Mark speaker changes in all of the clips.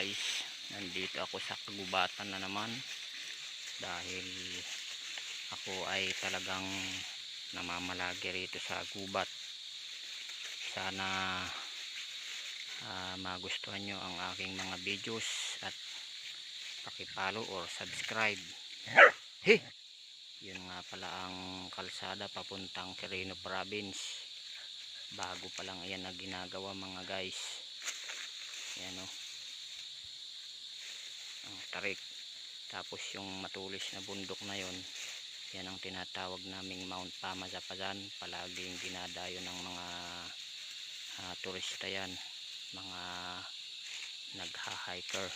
Speaker 1: guys, nandito ako sa kagubatan na naman dahil ako ay talagang namamalagi rito sa gubat. Sana magustuhan nyo ang aking mga videos at pakipollow or subscribe. Hey! Yun nga pala ang kalsada papuntang Quirino Province. Bago pa lang yan na ginagawa mga guys. Yan o, ang tarik. Tapos yung matulis na bundok na yon, yan ang tinatawag naming Mount Pamazapagan. Palaging dinadayo ng mga turista yan, mga nagha-hiker.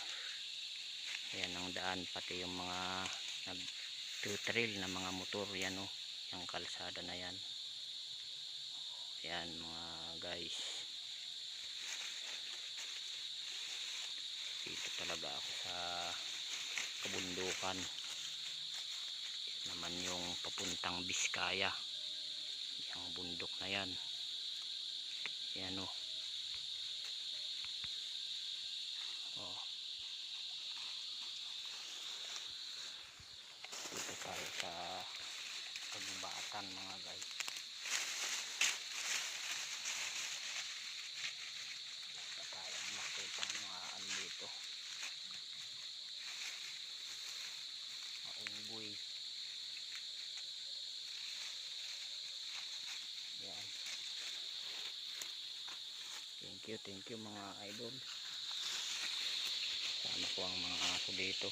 Speaker 1: Yan ang daan, pati yung mga nag-trail na mga motor. Yan o, yung kalsada na yan. Yan mga guys, dito talaga ako sa kabundukan. Naman yung papuntang Biskaya, yung bundok na yan. Yan o. Dito tayo sa kagubatan mga guys. Basta tayong makita mga dito. Maunggoy. Yan. Thank you mga idol. Sama ko ang mga aso dito.